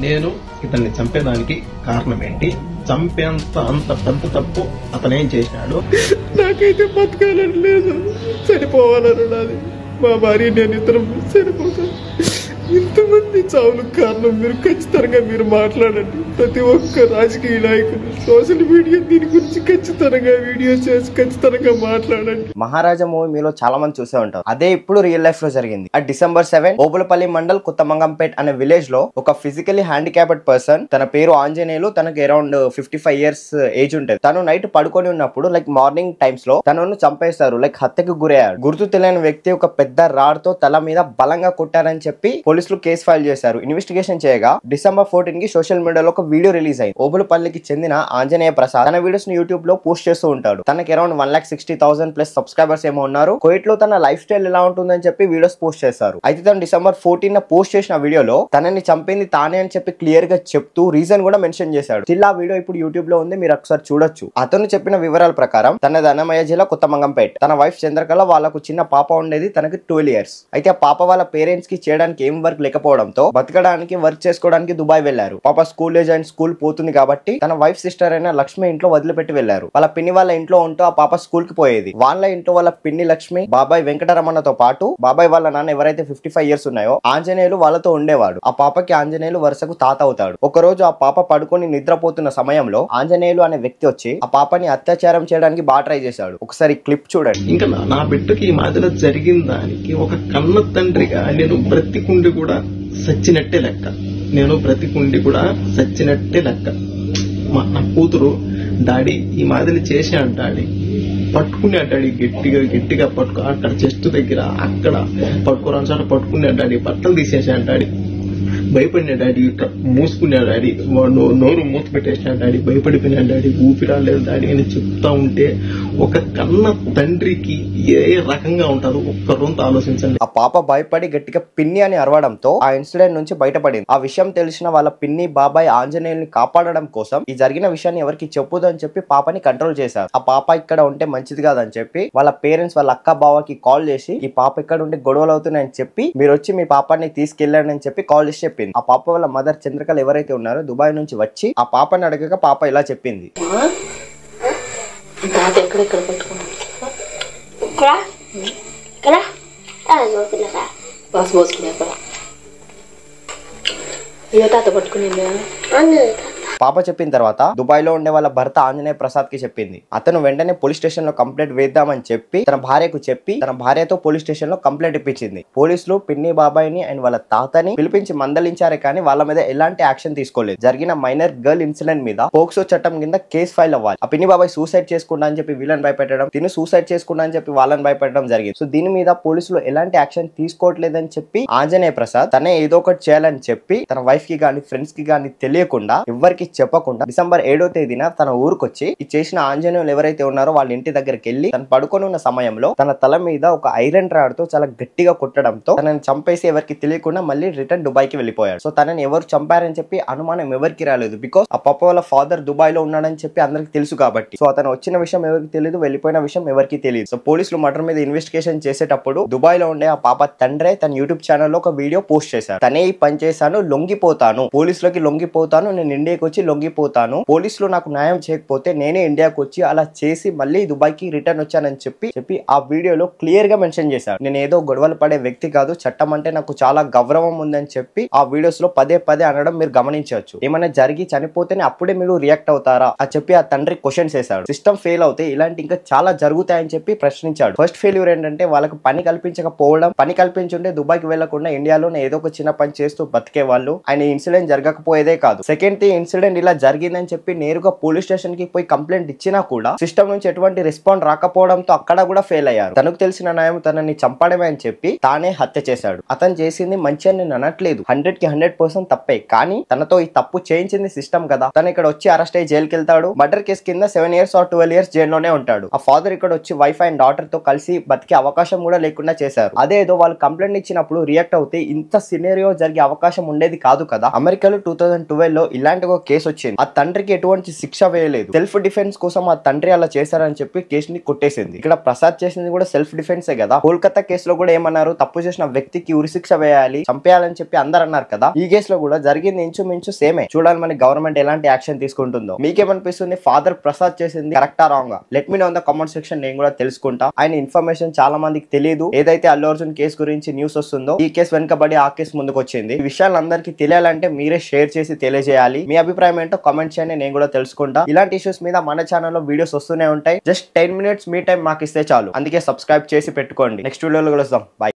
నేను ఇతన్ని చంపేదానికి కారణం ఏంటి, చంపేంత అంత పెద్ద తప్పు అతనేం చేసినాడు? నాకైతే బతకాలని లేదు, చనిపోవాలని ఉన్నది. మా భార్య నేను ఇద్దరం చనిపోతాను. ఇంతమంది చావులకు కారణం మీరు ఖచ్చితంగా మీరు మాట్లాడండి. ప్రతి ఒక్క రాజకీయ నాయకులు సోషల్ మీడియా దీని గురించి ఖచ్చితంగా వీడియో చేసి ఖచ్చితంగా మాట్లాడండి. మహారాజా మూవీ మీలో చాలా మంది చూసే ఉంటారు. అదే ఇప్పుడు రియల్ లైఫ్ లో జరిగింది. ఆ December 7 ఓబులపల్లి మండల్ కొత్తమంగంపేట్ అనే విలేజ్ లో ఒక ఫిజికలీ హ్యాండిక్యాప్డ్ పర్సన్, తన పేరు ఆంజనేయులు, తనకి అరౌండ్ 55 years ఏజ్ ఉంటుంది. తను నైట్ పడుకొని ఉన్నప్పుడు మార్నింగ్ టైమ్స్ లో తనను చంపేస్తారు, హత్యకు గురయ్యాడు. గుర్తు తెలియని వ్యక్తి ఒక పెద్ద రాడ్ తో తల మీద బలంగా కొట్టారని చెప్పి పోలీసులు కేసు ఫైల్ చేశారు. ఇన్వెస్టిగేషన్ చేయగా December 14 కి సోషల్ మీడియాలో ఒక వీడియో రిలీజ్ అయింది. ఓబులపల్లికి చెందిన ఆంజనేయ ప్రసాద్ తన వీడియోస్ ని యూట్యూబ్ లో పోస్ట్ చేస్తూ ఉంటాడు. తనకి అరౌండ్ 1,60,000 ప్లస్ సబ్స్క్రైబర్స్ ఏమో ఉన్నారు. కోయిట్ లో తన లైఫ్ స్టైల్ ఎలా ఉంటుందని చెప్పి వీడియోస్ పోస్ట్ చేశారు. అయితే తను December 14 పోస్ట్ చేసిన వీడియోలో తనని చంపింది తానే అని చెప్పి క్లియర్ గా చెప్తూ రీజన్ కూడా మెన్షన్ చేశాడు. స్టిల్ ఆ వీడియో ఇప్పుడు యూట్యూబ్ లో ఉంది, మీరు ఒకసారి చూడొచ్చు. అతను చెప్పిన వివరాల ప్రకారం తనది అన్నమయ్య జిల్లా కొత్తమంగంపేట్. తన వైఫ్ చంద్రకళ, వాళ్ళకు చిన్న పాప ఉండేది, తనకి 12 years. అయితే ఆ పాప వాళ్ళ పేరెంట్స్ కి చేయడానికి ఏం వర్క్ లేకపోవడంతో బతకడానికి వర్క్ చేసుకోవడానికి దుబాయ్ వెళ్లారు. పాప స్కూల్ ఏజ్ అండ్ స్కూల్ పోతుంది కాబట్టి తన వైఫ్ సిస్టర్ అయిన లక్ష్మి ఇంట్లో వదిలిపెట్టి వెళ్లారు. వాళ్ళ పిన్ని వాళ్ళ ఇంట్లో ఉంటూ ఆ పాప స్కూల్ కి పోయేది. వాళ్ళ ఇంట్లో వాళ్ళ పిన్ని లక్ష్మి, బాబాయ్ వెంకటరమణతో పాటు బాబాయ్ వాళ్ళ నాన్న ఎవరైతే 55 years ఉన్నాయో ఆంజనేయులు వాళ్ళతో ఉండేవాడు. ఆ పాపకి ఆంజనేయులు వరుసకు తాత అవుతాడు. ఒక రోజు ఆ పాప పడుకొని నిద్రపోతున్న సమయంలో ఆంజనేయులు అనే వ్యక్తి వచ్చి ఆ పాపని అత్యాచారం చేయడానికి బాగా ట్రై చేశాడు. ఒకసారి క్లిప్ చూడండి. ఇంకా నా బిడ్డకి ఈ మాదిరి జరిగిన దానికి ఒక కన్న తండ్రిగా నేను బ్రతికుండి కూడా సచ్చినట్టే లెక్క. నా కూతురు డాడీ ఈ మాదిరి చేసాడు, డాడీ పట్టుకున్నాడు, డాడీ గట్టిగా పట్టుకో, అక్కడ చెస్ట్ దగ్గర అక్కడ పట్టుకోరాని చోట పట్టుకున్నాడు డాడీ, బట్టలు తీసేసాడు డాడీ, భయపడినా డాడీ, మూసుకున్నాడు డాడీ, నోరు మూత పెట్టేసినాడు డాడీ, భయపడిపోయినాడు డాడీ, ఊపిరాలేదు డాడీ అని చెప్తా ఉంటే ఒక కన్న తండ్రికి ఏ రకంగా ఉంటుందో ఒక్క రొంత ఆలోచించండి. ఆ పాప భయపడి గట్టిగా పిన్ని అని అరవడంతో ఆ ఇన్సిడెంట్ నుంచి బయటపడింది. ఆ విషయం తెలిసిన వాళ్ళ పిన్ని బాబాయ్ ఆంజనేయుల్ని కాపాడడం కోసం ఈ జరిగిన విషయాన్ని ఎవరికి చెప్పొద్దు అని చెప్పి పాపని కంట్రోల్ చేశారు. ఆ పాప ఇక్కడ ఉంటే మంచిది కాదని చెప్పి వాళ్ళ పేరెంట్స్ వాళ్ళ అక్క బావకి కాల్ చేసి ఈ పాప ఇక్కడ ఉంటే గొడవలు అవుతున్నాయని చెప్పి మీరు వచ్చి మీ పాపాన్ని తీసుకెళ్ళండి అని చెప్పి కాల్ చేసి చెప్పింది. ఆ పాప వాళ్ళ మదర్ చంద్రకళ ఎవరైతే ఉన్నారో దుబాయ్ నుంచి వచ్చి ఆ పాపని అడగక పాప ఇలా చెప్పింది. పాప చెప్పిన తర్వాత దుబాయ్ లో ఉండే వాళ్ళ భర్త ఆంజనేయ ప్రసాద్ కి చెప్పింది. అతను వెంటనే పోలీస్ స్టేషన్ లో కంప్లైంట్ వేద్దామని చెప్పి తన భార్యకు చెప్పి తన భార్యతో పోలీస్ స్టేషన్ లో కంప్లైంట్ ఇప్పించింది. పోలీసులు పిన్ని బాబాయ్ని అండ్ వాళ్ళ తాతని పిలిపించి మందలించారే కానీ వాళ్ళ మీద ఎలాంటి యాక్షన్ తీసుకోలేదు. జరిగిన మైనర్ గర్ల్ ఇన్సిడెంట్ మీద పోక్సో చట్టం కింద కేసు ఫైల్ అవ్వాలి. ఆ పిన్ని బాబాయ్ సూసైడ్ చేసుకున్నా అని చెప్పి వీళ్ళని భయపెట్టడం, తిను సూసైడ్ చేసుకున్నా అని చెప్పి వాళ్ళని భయపెట్టడం జరిగింది. సో దీని మీద పోలీసులు ఎలాంటి యాక్షన్ తీసుకోవట్లేదని చెప్పి ఆంజనేయ ప్రసాద్ తనే ఏదో ఒకటి చేయాలని చెప్పి తన వైఫ్ కి గానీ ఫ్రెండ్స్ కి గానీ తెలియకుండా ఎవరికి చెప్పకుండా December 7వ తేదీన తన ఊరుకొచ్చి ఈ చేసిన ఆంజనేయులు ఎవరైతే ఉన్నారో వాళ్ళ ఇంటి దగ్గరికి వెళ్లి తను పడుకొని ఉన్న సమయంలో తన తల మీద ఒక ఐరన్ రాడ్ తో చాలా గట్టిగా కొట్టడంతో తనని చంపేసి ఎవరికి తెలియకుండా మళ్ళీ రిటర్న్ దుబాయ్ కి వెళ్ళిపోయాడు. సో తనని ఎవరు చంపారని చెప్పి అనుమానం ఎవరికి రాలేదు. బికాస్ ఆ పాప వాళ్ళ ఫాదర్ దుబాయ్ లో ఉన్నాడని చెప్పి అందరికి తెలుసు కాబట్టి. సో అతను వచ్చిన విషయం ఎవరికి తెలియదు, వెళ్ళిపోయిన విషయం ఎవరికి తెలియదు. సో పోలీసులు మర్డర్ మీద ఇన్వెస్టిగేషన్ చేసేటప్పుడు దుబాయ్ లో ఉండే ఆ పాప తండ్రే తన యూట్యూబ్ ఛానల్లో ఒక వీడియో పోస్ట్ చేశారు. తనే ఈ పని చేశాను, లొంగిపోతాను, పోలీసులకి లొంగిపోతాను, నేను ఇండియాకి వచ్చి లొంగిపోతాను, పోలీసులు నాకు న్యాయం చేయకపోతే నేనే ఇండియాకి వచ్చి అలా చేసి మళ్ళీ దుబాయ్ కి రిటర్న్ వచ్చానని చెప్పి ఆ వీడియోలో క్లియర్ గా మెన్షన్ చేశారు. నేను ఏదో గొడవలు పడే వ్యక్తి కాదు, చట్టం అంటే నాకు చాలా గౌరవం ఉందని చెప్పి ఆ వీడియోస్ లో పదే అనడం మీరు గమనించవచ్చు. ఏమైనా జరిగి చనిపోతేనే అప్పుడే మీరు రియాక్ట్ అవుతారా అని చెప్పి ఆ తండ్రి క్వశ్చన్స్ వేశాడు. సిస్టమ్ ఫెయిల్ అవుతే ఇలాంటి ఇంకా చాలా జరుగుతాయని చెప్పి ప్రశ్నించాడు. ఫస్ట్ ఫెయిల్యూర్ ఏంటంటే వాళ్ళకి పని కల్పించకపోవడం. పని కల్పించుంటే దుబాయ్కి వెళ్లకుండా ఇండియాలోనే ఏదో ఒక చిన్న పని చేస్తూ బతికే వాళ్ళు. ఆయన ఇన్సిడెంట్ జరగకపోయేదే కాదు. సెకండ్ థింగ్, ఇన్సిడెంట్ ఇలా జరిగిందని చెప్పి నేరుగా పోలీస్ స్టేషన్ కి పోయి కంప్లైంట్ ఇచ్చినా కూడా సిస్టమ్ నుంచి ఎటువంటి రెస్పాండ్ రాకపోవడంతో అక్కడ కూడా ఫెయిల్ అయ్యారు. తనకు తెలిసిన న్యాయం తనని చంపడమే అని చెప్పి తానే హత్య చేశాడు. అతను చేసింది మంచి అని నేను అనట్లేదు, 100కి 100% తప్పే. కానీ తనతో ఈ తప్పు చేయించింది సిస్టమ్ కదా. తను ఇక్కడ వచ్చి అరెస్ట్ అయ్యి జైలుకి వెళ్తాడు. మర్డర్ కేసు కింద 7 years or 12 years జైల్లోనే ఉంటాడు. ఆ ఫాదర్ ఇక్కడ వచ్చి వైఫ్ అండ్ డాటర్ తో కలిసి బతికే అవకాశం కూడా లేకుండా చేశారు. అదేదో వాళ్ళు కంప్లైంట్ ఇచ్చినప్పుడు రియాక్ట్ అవుతే ఇంత సినేరియో జరిగే అవకాశం ఉండేది కాదు కదా. అమెరికాలో 2012లో ఇలాంటి ఒక కేసు వచ్చింది. ఆ తండ్రికి ఎటువంటి శిక్ష వేయలేదు. సెల్ఫ్ డిఫెన్స్ కోసం ఆ తండ్రి అలా చేశారని చెప్పి కేసుని కొట్టేసింది. ఇక్కడ ప్రసాద్ చేసింది కూడా సెల్ఫ్ డిఫెన్సే కదా. కోల్కతా కేసులో కూడా ఏమన్నారు, తప్పు చేసిన వ్యక్తికి ఉరిశిక్ష వేయాలి, చంపేయాలని చెప్పి అందరు అన్నారు కదా. ఈ కేసులో కూడా జరిగింది ఇంచుమించు సేమే. చూడాలి మన గవర్నమెంట్ ఎలాంటి యాక్షన్ తీసుకుంటుందో. మీకేమనిపిస్తుంది, ఫాదర్ ప్రసాద్ చేసింది కరెక్టా రాంగా? Let me know in the comment section. నేను కూడా తెలుసుకుంటా. ఆయన ఇన్ఫర్మేషన్ చాలా మందికి తెలియదు. ఏదైతే అల్లు అర్జున్ కేసు గురించి న్యూస్ వస్తుందో, ఈ కేసు వెనుకబడి ఆ కేసు ముందుకు వచ్చింది. ఈ విషయాలు అందరికీ తెలియాలంటే మీరే షేర్ చేసి తెలియజేయాలి. మీ అభిప్రాయం ఏంటో కామెంట్ చేయండి, నేను కూడా తెలుసుకుంటా. ఇలాంటి ఇష్యూస్ మీద మన ఛానల్లో వీడియోస్ వస్తూనే ఉంటాయి. జస్ట్ 10 minutes మీ టైం మాకు ఇస్తే చాలు. అందుకే సబ్స్క్రైబ్ చేసి పెట్టుకోండి. నెక్స్ట్ వీడియోలో కలుద్దాం. బై.